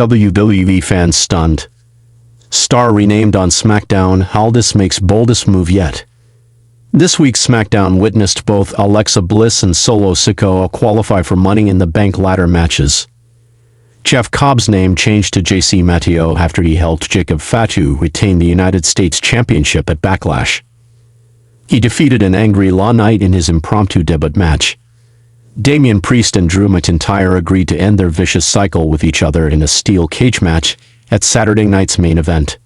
WWE fans stunned. Star renamed on SmackDown, Aldis makes boldest move yet. This week's SmackDown witnessed both Alexa Bliss and Solo Sikoa qualify for Money in the Bank ladder matches. Jeff Cobb's name changed to JC Mateo after he helped Jacob Fatu retain the United States Championship at Backlash. He defeated an angry Law Knight in his impromptu debut match. Damian Priest and Drew McIntyre agreed to end their vicious cycle with each other in a steel cage match at Saturday night's main event.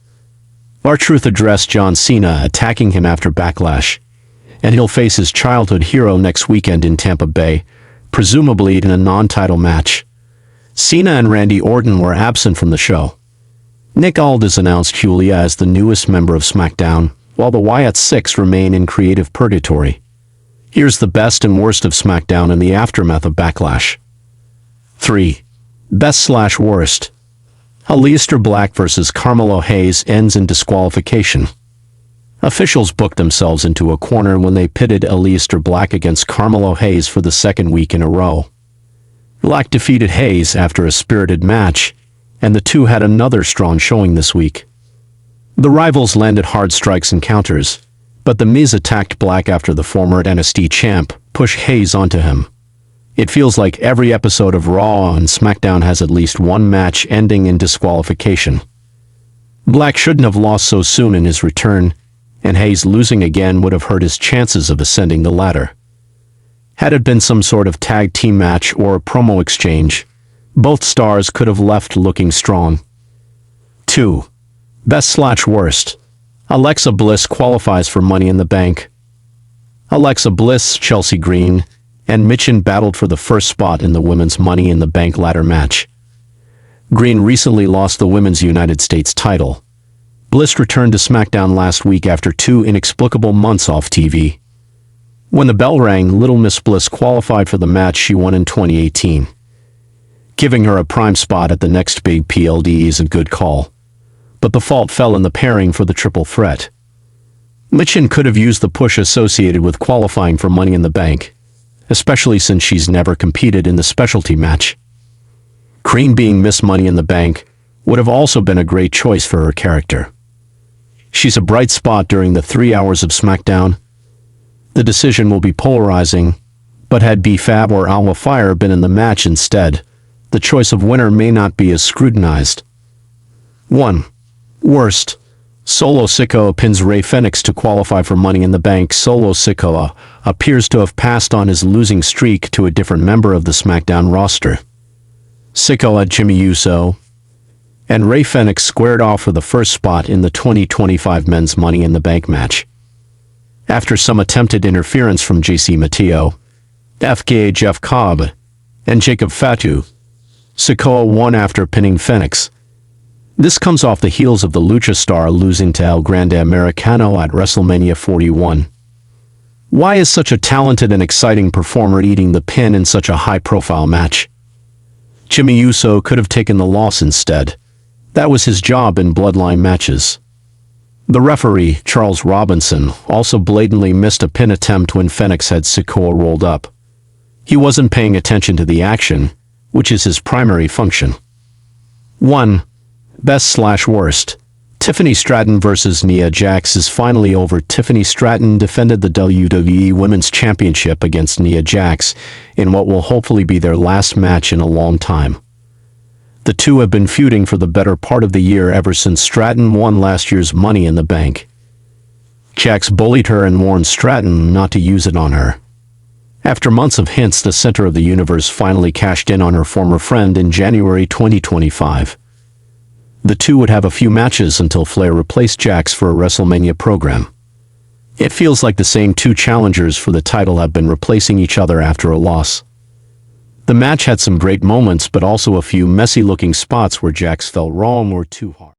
R-Truth addressed John Cena, attacking him after Backlash, and he'll face his childhood hero next weekend in Tampa Bay, presumably in a non-title match. Cena and Randy Orton were absent from the show. Nick Aldis announced Julia as the newest member of SmackDown, while the Wyatt Six remain in creative purgatory. Here's the best and worst of SmackDown in the aftermath of Backlash. 3. Best/worst. Aleister Black vs. Carmelo Hayes ends in disqualification. Officials booked themselves into a corner when they pitted Aleister Black against Carmelo Hayes for the second week in a row. Black defeated Hayes after a spirited match, and the two had another strong showing this week. The rivals landed hard strikes and counters, but The Miz attacked Black after the former NXT champ pushed Hayes onto him. It feels like every episode of Raw and SmackDown has at least one match ending in disqualification. Black shouldn't have lost so soon in his return, and Hayes losing again would have hurt his chances of ascending the ladder. Had it been some sort of tag team match or a promo exchange, both stars could have left looking strong. 2. Best/worst. Alexa Bliss qualifies for Money in the Bank. Alexa Bliss, Chelsea Green, and Michin battled for the first spot in the Women's Money in the Bank ladder match. Green recently lost the Women's United States title. Bliss returned to SmackDown last week after 2 inexplicable months off TV. When the bell rang, Little Miss Bliss qualified for the match she won in 2018. Giving her a prime spot at the next big PLD is a good call, but the fault fell in the pairing for the triple threat. Michin could have used the push associated with qualifying for Money in the Bank, especially since she's never competed in the specialty match. Green being Miss Money in the Bank would have also been a great choice for her character. She's a bright spot during the 3 hours of SmackDown. The decision will be polarizing, but had B-Fab or Alma Fire been in the match instead, the choice of winner may not be as scrutinized. 1. Worst. Solo Sikoa pins Rey Fenix to qualify for Money in the Bank. Solo Sikoa appears to have passed on his losing streak to a different member of the SmackDown roster. Sikoa, Jimmy Uso, and Rey Fenix squared off for the first spot in the 2025 Men's Money in the Bank match. After some attempted interference from JC Mateo, FKA Jeff Cobb, and Jacob Fatu, Sikoa won after pinning Fenix. This comes off the heels of the Lucha star losing to El Grande Americano at WrestleMania 41. Why is such a talented and exciting performer eating the pin in such a high-profile match? Jimmy Uso could have taken the loss instead. That was his job in Bloodline matches. The referee, Charles Robinson, also blatantly missed a pin attempt when Fenix had Sikoa rolled up. He wasn't paying attention to the action, which is his primary function. 1. Best/worst. Tiffany Stratton vs. Nia Jax is finally over. Tiffany Stratton defended the WWE Women's Championship against Nia Jax in what will hopefully be their last match in a long time. The two have been feuding for the better part of the year ever since Stratton won last year's Money in the Bank. Jax bullied her and warned Stratton not to use it on her. After months of hints, the center of the universe finally cashed in on her former friend in January 2025. The two would have a few matches until Flair replaced Jax for a WrestleMania program. It feels like the same two challengers for the title have been replacing each other after a loss. The match had some great moments, but also a few messy-looking spots where Jax fell wrong or too hard.